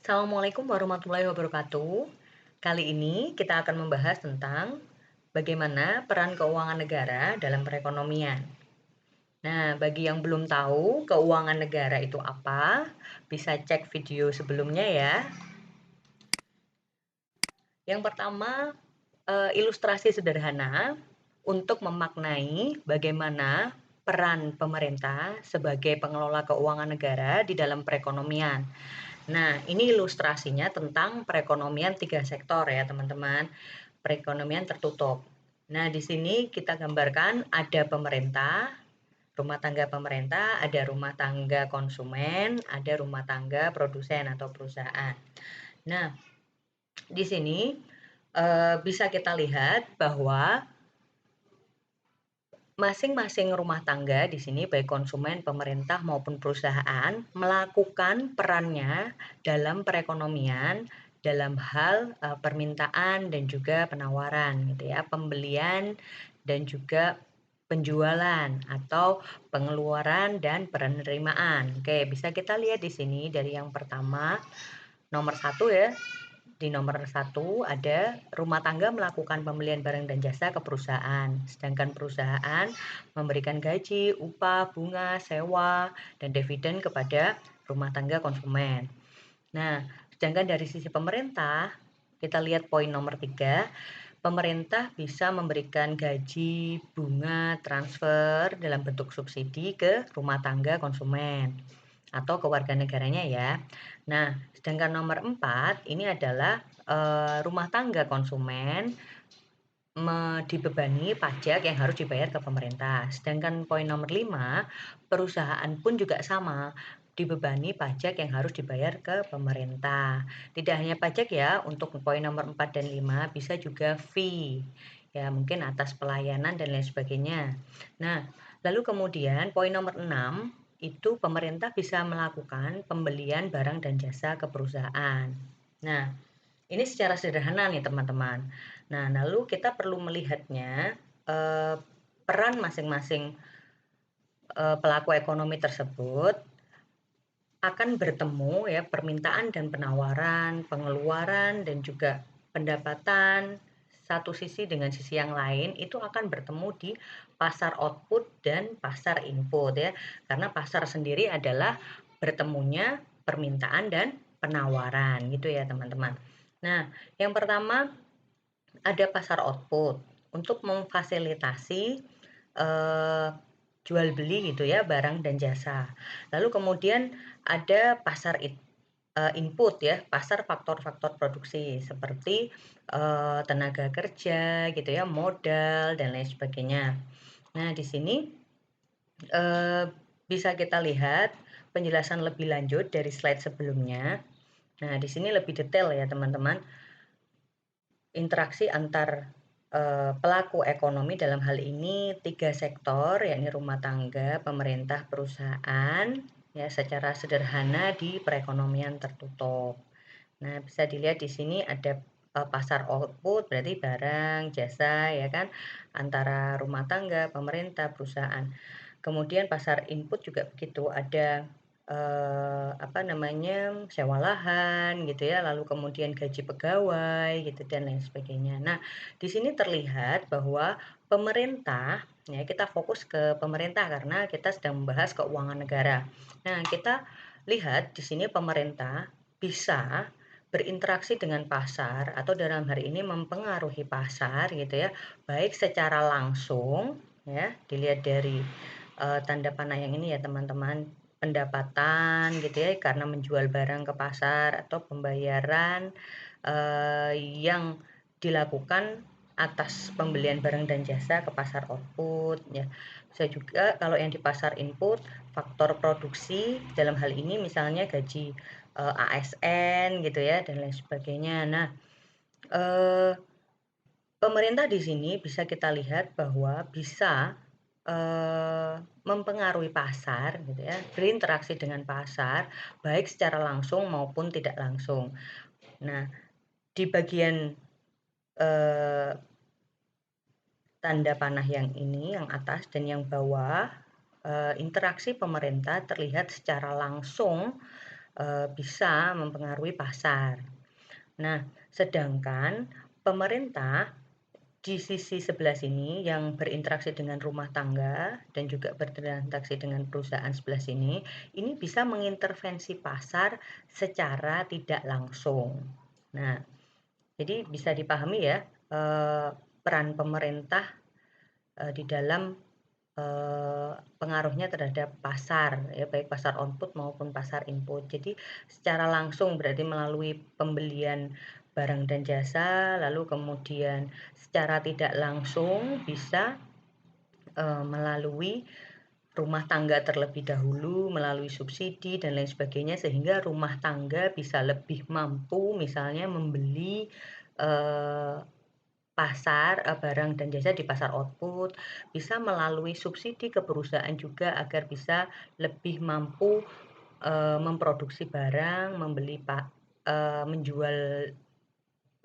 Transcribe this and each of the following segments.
Assalamualaikum warahmatullahi wabarakatuh. Kali ini kita akan membahas tentang bagaimana peran keuangan negara dalam perekonomian. Nah, bagi yang belum tahu keuangan negara itu apa, bisa cek video sebelumnya ya. Yang pertama, ilustrasi sederhana untuk memaknai bagaimana peran pemerintah sebagai pengelola keuangan negara di dalam perekonomian. Nah, ini ilustrasinya tentang perekonomian 3 sektor ya, teman-teman. Perekonomian tertutup. Nah, di sini kita gambarkan ada pemerintah, rumah tangga pemerintah, ada rumah tangga konsumen, ada rumah tangga produsen atau perusahaan. Nah, di sini bisa kita lihat bahwa masing-masing rumah tangga di sini baik konsumen, pemerintah maupun perusahaan melakukan perannya dalam perekonomian dalam hal permintaan dan juga penawaran gitu ya, pembelian dan juga penjualan atau pengeluaran dan penerimaan. Oke, bisa kita lihat di sini dari yang pertama nomor 1 ya. Di nomor 1 ada rumah tangga melakukan pembelian barang dan jasa ke perusahaan, sedangkan perusahaan memberikan gaji, upah, bunga, sewa, dan dividen kepada rumah tangga konsumen. Nah, sedangkan dari sisi pemerintah, kita lihat poin nomor 3, pemerintah bisa memberikan gaji, bunga, transfer dalam bentuk subsidi ke rumah tangga konsumen atau ke warga negaranya ya. Nah, sedangkan nomor 4 ini adalah rumah tangga konsumen dibebani pajak yang harus dibayar ke pemerintah. Sedangkan poin nomor 5, perusahaan pun juga sama, dibebani pajak yang harus dibayar ke pemerintah. Tidak hanya pajak ya, untuk poin nomor 4 dan 5 bisa juga fee. Ya, mungkin atas pelayanan dan lain sebagainya. Nah, lalu kemudian poin nomor 6 itu pemerintah bisa melakukan pembelian barang dan jasa ke perusahaan. Nah, ini secara sederhana nih teman-teman. Nah, lalu kita perlu melihatnya peran masing-masing pelaku ekonomi tersebut akan bertemu ya, permintaan dan penawaran, pengeluaran dan juga pendapatan satu sisi dengan sisi yang lain itu akan bertemu di pasar output dan pasar input ya. Karena pasar sendiri adalah bertemunya permintaan dan penawaran gitu ya, teman-teman. Nah, yang pertama ada pasar output untuk memfasilitasi eh, jual beli gitu ya, barang dan jasa. Lalu kemudian ada pasar input ya, pasar faktor-faktor produksi seperti tenaga kerja gitu ya, modal dan lain sebagainya. Nah, di sini bisa kita lihat penjelasan lebih lanjut dari slide sebelumnya. Nah, di sini lebih detail ya, teman-teman. Interaksi antar pelaku ekonomi dalam hal ini 3 sektor, yakni rumah tangga, pemerintah, perusahaan, ya secara sederhana di perekonomian tertutup. Nah, bisa dilihat di sini ada pasar output berarti barang, jasa ya kan, antara rumah tangga, pemerintah, perusahaan. Kemudian pasar input juga begitu, ada apa namanya, sewa lahan gitu ya, lalu kemudian gaji pegawai gitu dan lain sebagainya. Nah, di sini terlihat bahwa pemerintah, ya kita fokus ke pemerintah karena kita sedang membahas keuangan negara. Nah, kita lihat di sini pemerintah bisa berinteraksi dengan pasar atau dalam hari ini mempengaruhi pasar gitu ya, baik secara langsung ya, dilihat dari tanda panah yang ini ya teman-teman, pendapatan gitu ya karena menjual barang ke pasar atau pembayaran yang dilakukan atas pembelian barang dan jasa ke pasar output ya. Bisa juga kalau yang di pasar input faktor produksi dalam hal ini misalnya gaji ASN gitu ya dan lain sebagainya. Nah, eh, pemerintah di sini bisa kita lihat bahwa bisa mempengaruhi pasar gitu ya, berinteraksi dengan pasar baik secara langsung maupun tidak langsung. Nah, di bagian eh, tanda panah yang ini, yang atas dan yang bawah, interaksi pemerintah terlihat secara langsung bisa mempengaruhi pasar. Nah, sedangkan pemerintah di sisi sebelah sini yang berinteraksi dengan rumah tangga dan juga berinteraksi dengan perusahaan sebelah sini, ini bisa mengintervensi pasar secara tidak langsung. Nah, jadi bisa dipahami ya, peran pemerintah di dalam pengaruhnya terhadap pasar ya, baik pasar output maupun pasar input. Jadi secara langsung berarti melalui pembelian barang dan jasa, lalu kemudian secara tidak langsung bisa melalui rumah tangga terlebih dahulu, melalui subsidi dan lain sebagainya, sehingga rumah tangga bisa lebih mampu misalnya membeli barang dan jasa di pasar output, bisa melalui subsidi ke perusahaan juga agar bisa lebih mampu memproduksi barang, menjual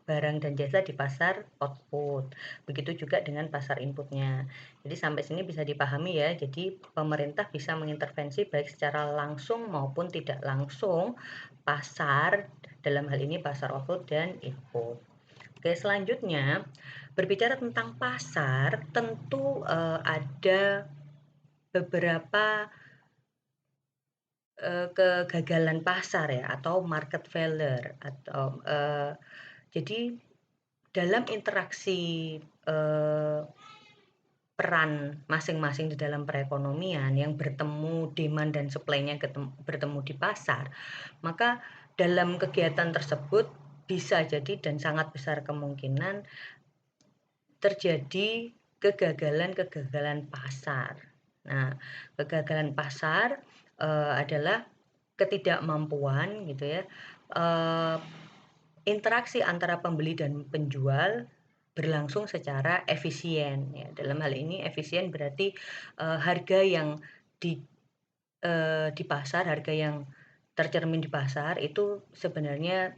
barang dan jasa di pasar output. Begitu juga dengan pasar inputnya. Jadi sampai sini bisa dipahami ya. Jadi pemerintah bisa mengintervensi baik secara langsung maupun tidak langsung pasar, dalam hal ini pasar output dan input. Oke, selanjutnya berbicara tentang pasar, tentu ada beberapa kegagalan pasar ya, atau market failure, atau jadi dalam interaksi peran masing-masing di dalam perekonomian yang bertemu demand dan supply-nya bertemu di pasar, maka dalam kegiatan tersebut bisa jadi dan sangat besar kemungkinan terjadi kegagalan-kegagalan pasar. Nah, kegagalan pasar adalah ketidakmampuan gitu ya, interaksi antara pembeli dan penjual berlangsung secara efisien ya. Dalam hal ini efisien berarti harga yang di pasar, harga yang tercermin di pasar itu sebenarnya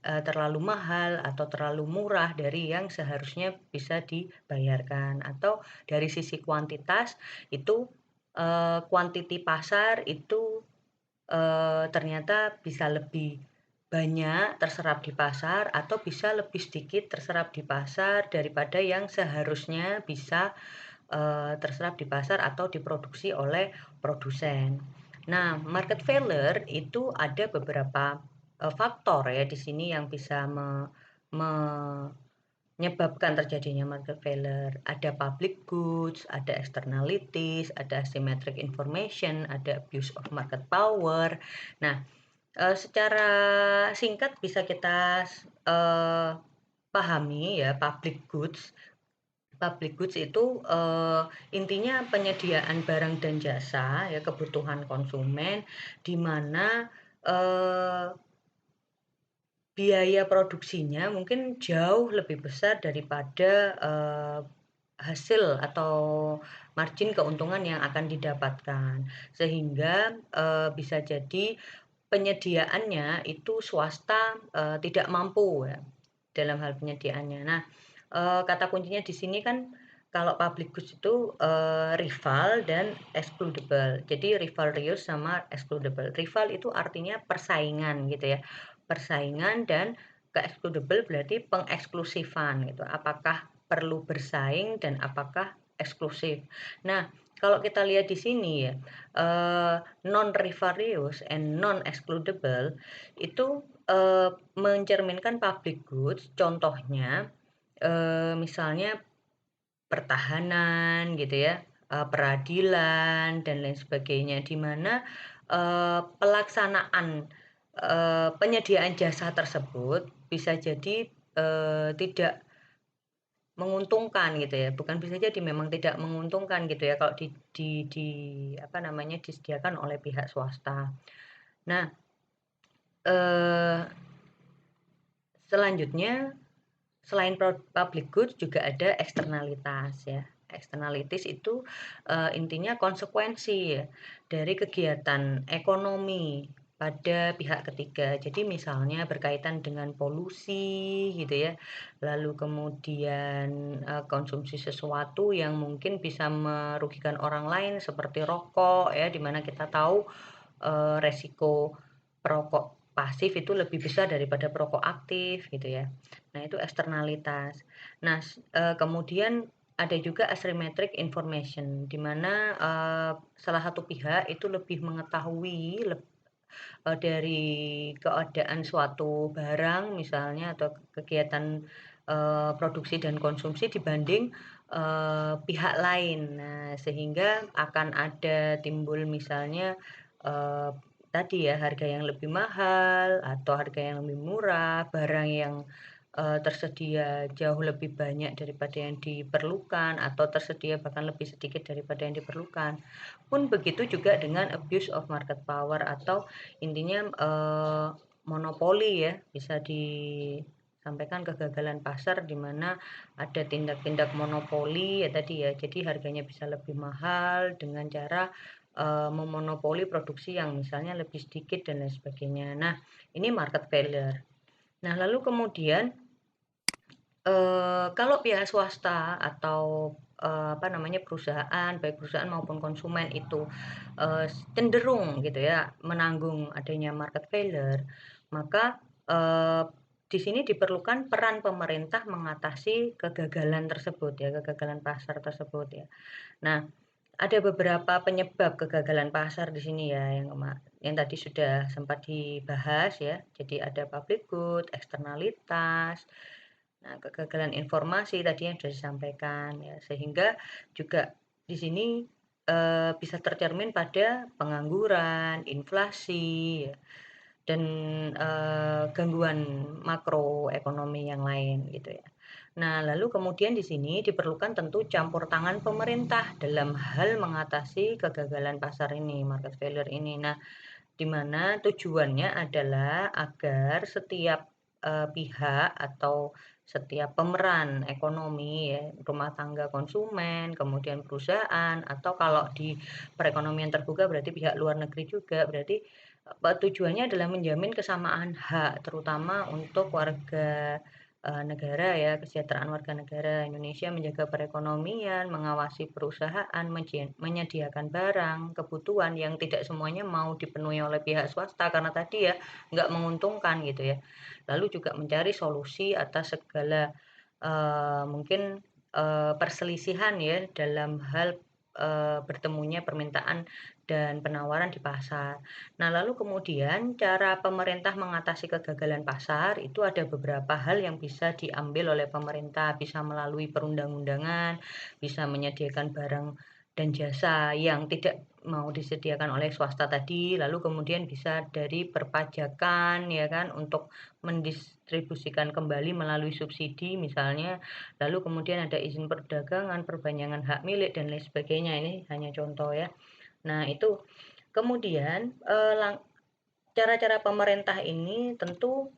terlalu mahal atau terlalu murah dari yang seharusnya bisa dibayarkan, atau dari sisi kuantitas itu kuantiti pasar itu ternyata bisa lebih banyak terserap di pasar atau bisa lebih sedikit terserap di pasar daripada yang seharusnya bisa terserap di pasar atau diproduksi oleh produsen. Nah, market failure itu ada beberapa faktor ya di sini yang bisa menyebabkan terjadinya market failure. Ada public goods, ada externalities, ada asymmetric information, ada abuse of market power. Nah, secara singkat bisa kita pahami ya, public goods. Public goods itu intinya penyediaan barang dan jasa ya, kebutuhan konsumen, di mana biaya produksinya mungkin jauh lebih besar daripada hasil atau margin keuntungan yang akan didapatkan. Sehingga bisa jadi penyediaannya itu swasta tidak mampu ya, dalam hal penyediaannya. Nah, kata kuncinya di sini kan kalau public goods itu rival dan excludable. Jadi rival reuse sama excludable. Rival itu artinya persaingan gitu ya. Persaingan, dan ke-excludable berarti pengeksklusifan gitu. Apakah perlu bersaing dan apakah eksklusif. Nah, kalau kita lihat di sini ya, non-rival reuse and non-excludable itu mencerminkan public goods, contohnya misalnya pertahanan gitu ya, peradilan dan lain sebagainya, di mana pelaksanaan penyediaan jasa tersebut bisa jadi tidak menguntungkan gitu ya, bukan bisa jadi, memang tidak menguntungkan gitu ya kalau di apa namanya, disediakan oleh pihak swasta. Nah, selanjutnya selain public goods juga ada eksternalitas ya. Externalities itu intinya konsekuensi ya dari kegiatan ekonomi pada pihak ketiga. Jadi misalnya berkaitan dengan polusi gitu ya. Lalu kemudian konsumsi sesuatu yang mungkin bisa merugikan orang lain seperti rokok ya, di mana kita tahu resiko perokok pasif itu lebih besar daripada perokok aktif gitu ya. Nah, itu eksternalitas. Nah, kemudian ada juga asymmetric information, di mana salah satu pihak itu lebih mengetahui dari keadaan suatu barang misalnya atau kegiatan produksi dan konsumsi dibanding pihak lain. Nah, sehingga akan ada timbul misalnya tadi ya, harga yang lebih mahal atau harga yang lebih murah, barang yang tersedia jauh lebih banyak daripada yang diperlukan atau tersedia bahkan lebih sedikit daripada yang diperlukan. Pun begitu juga dengan abuse of market power atau intinya monopoli ya, bisa disampaikan kegagalan pasar di mana ada tindak-tindak monopoli ya tadi ya. Jadi harganya bisa lebih mahal dengan cara memonopoli produksi yang misalnya lebih sedikit dan lain sebagainya. Nah, ini market failure. Nah, lalu kemudian kalau pihak swasta atau perusahaan, baik perusahaan maupun konsumen itu cenderung gitu ya menanggung adanya market failure, maka di sini diperlukan peran pemerintah mengatasi kegagalan tersebut ya, kegagalan pasar tersebut ya. Nah, ada beberapa penyebab kegagalan pasar di sini ya, yang tadi sudah sempat dibahas ya. Jadi ada public good, eksternalitas, nah kegagalan informasi tadi yang sudah disampaikan ya, sehingga juga di sini bisa tercermin pada pengangguran, inflasi ya, dan gangguan makroekonomi yang lain gitu ya. Nah, lalu kemudian di sini diperlukan tentu campur tangan pemerintah dalam hal mengatasi kegagalan pasar ini, market failure ini. Nah, di mana tujuannya adalah agar setiap pihak atau setiap pemeran ekonomi ya, rumah tangga konsumen, kemudian perusahaan, atau kalau di perekonomian terbuka berarti pihak luar negeri juga, berarti tujuannya adalah menjamin kesamaan hak, terutama untuk warga negara ya, kesejahteraan warga negara Indonesia, menjaga perekonomian, mengawasi perusahaan, menyediakan barang, kebutuhan yang tidak semuanya mau dipenuhi oleh pihak swasta karena tadi ya nggak menguntungkan gitu ya. Lalu juga mencari solusi atas segala mungkin perselisihan ya dalam hal bertemunya permintaan dan penawaran di pasar. Nah, lalu kemudian cara pemerintah mengatasi kegagalan pasar itu ada beberapa hal yang bisa diambil oleh pemerintah, bisa melalui perundang-undangan, bisa menyediakan barang dan jasa yang tidak mau disediakan oleh swasta tadi, lalu kemudian bisa dari perpajakan ya kan untuk mendistribusikan kembali melalui subsidi misalnya, lalu kemudian ada izin perdagangan, perpanjangan hak milik dan lain sebagainya. Ini hanya contoh ya. Nah, itu kemudian cara-cara pemerintah ini tentu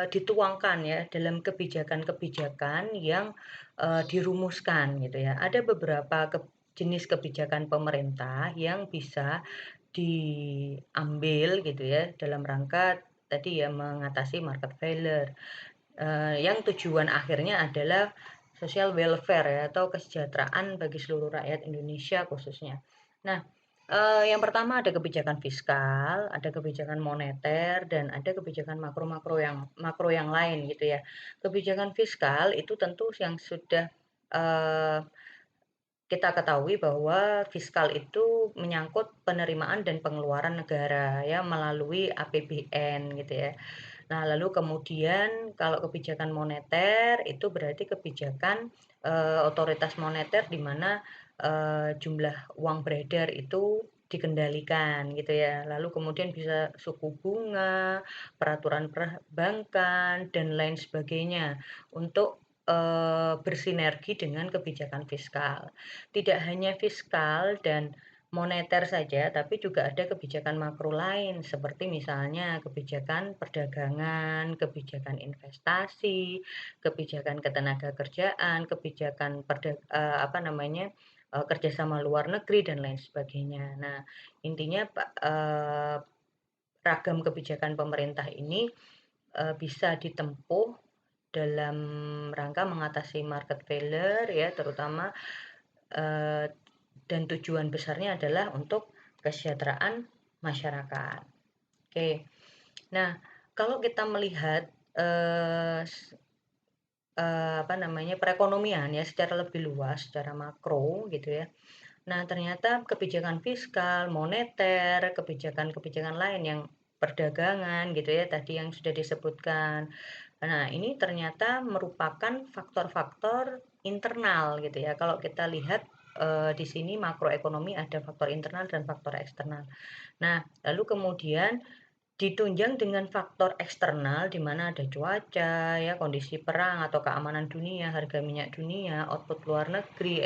dituangkan ya dalam kebijakan-kebijakan yang dirumuskan gitu ya. Ada beberapa jenis kebijakan pemerintah yang bisa diambil gitu ya dalam rangka tadi ya mengatasi market failure, yang tujuan akhirnya adalah social welfare ya atau kesejahteraan bagi seluruh rakyat Indonesia khususnya. Nah, yang pertama ada kebijakan fiskal, ada kebijakan moneter, dan ada kebijakan makro yang lain gitu ya. Kebijakan fiskal itu tentu yang sudah eee, kita ketahui bahwa fiskal itu menyangkut penerimaan dan pengeluaran negara ya melalui APBN gitu ya. Nah, lalu kemudian kalau kebijakan moneter itu berarti kebijakan otoritas moneter di mana jumlah uang beredar itu dikendalikan gitu ya. Lalu kemudian bisa suku bunga, peraturan perbankan dan lain sebagainya untuk bersinergi dengan kebijakan fiskal. Tidak hanya fiskal dan moneter saja, tapi juga ada kebijakan makro lain, seperti misalnya kebijakan perdagangan, kebijakan investasi, kebijakan ketenagakerjaan, kebijakan kerjasama luar negeri dan lain sebagainya. Nah, intinya ragam kebijakan pemerintah ini bisa ditempuh dalam rangka mengatasi market failure ya, terutama dan tujuan besarnya adalah untuk kesejahteraan masyarakat, Oke. Nah, kalau kita melihat, apa namanya, perekonomian ya secara lebih luas, secara makro gitu ya. Nah, ternyata kebijakan fiskal, moneter, kebijakan-kebijakan lain yang perdagangan gitu ya, tadi yang sudah disebutkan. Nah, ini ternyata merupakan faktor-faktor internal gitu ya. Kalau kita lihat, di sini makroekonomi ada faktor internal dan faktor eksternal. Nah, lalu kemudian ditunjang dengan faktor eksternal di mana ada cuaca, ya, kondisi perang atau keamanan dunia, harga minyak dunia, output luar negeri,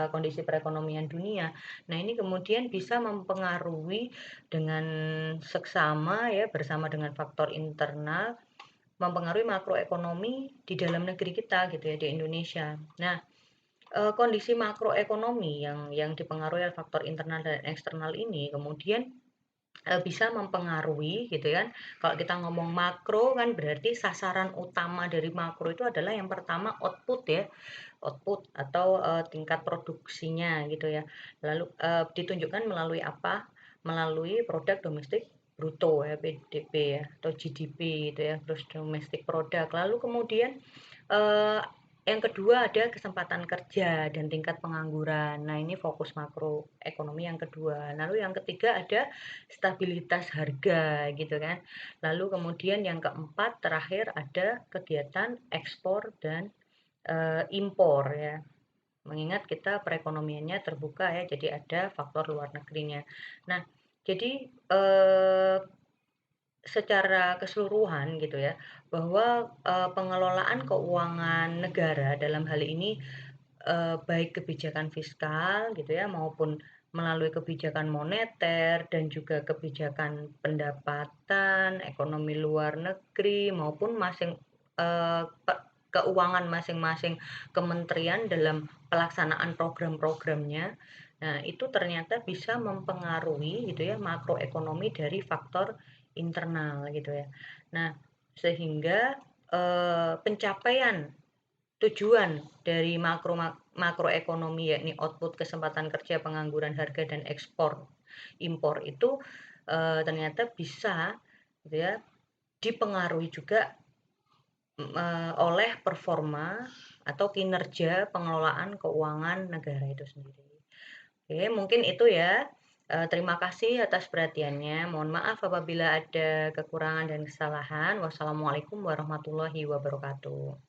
kondisi perekonomian dunia. Nah, ini kemudian bisa mempengaruhi dengan seksama ya bersama dengan faktor internal mempengaruhi makroekonomi di dalam negeri kita gitu ya di Indonesia. Nah, kondisi makroekonomi yang dipengaruhi oleh faktor internal dan eksternal ini kemudian bisa mempengaruhi gitu kan. Kalau kita ngomong makro kan berarti sasaran utama dari makro itu adalah yang pertama output ya, output atau, tingkat produksinya gitu ya. Lalu, ditunjukkan melalui apa? Melalui produk domestik bruto ya, PDB ya, atau GDP gitu ya, gross domestic product. Lalu kemudian, eee, yang kedua ada kesempatan kerja dan tingkat pengangguran. Nah, ini fokus makroekonomi yang kedua. Lalu yang ketiga ada stabilitas harga gitu kan. Lalu kemudian yang keempat terakhir ada kegiatan ekspor dan, impor ya. Mengingat kita perekonomiannya terbuka ya, jadi ada faktor luar negerinya. Nah, jadi, secara keseluruhan gitu ya, bahwa, pengelolaan keuangan negara dalam hal ini, baik kebijakan fiskal gitu ya, maupun melalui kebijakan moneter dan juga kebijakan pendapatan, ekonomi luar negeri, maupun eee, pe keuangan masing-masing kementerian dalam pelaksanaan program-programnya. Nah, itu ternyata bisa mempengaruhi gitu ya, makroekonomi dari faktor internal gitu ya. Nah, sehingga, pencapaian tujuan dari makroekonomi yakni output, kesempatan kerja, pengangguran, harga, dan ekspor impor itu, ternyata bisa gitu ya, dipengaruhi juga, oleh performa atau kinerja pengelolaan keuangan negara itu sendiri. Oke, mungkin itu ya. Terima kasih atas perhatiannya. Mohon maaf apabila ada kekurangan dan kesalahan. Wassalamualaikum warahmatullahi wabarakatuh.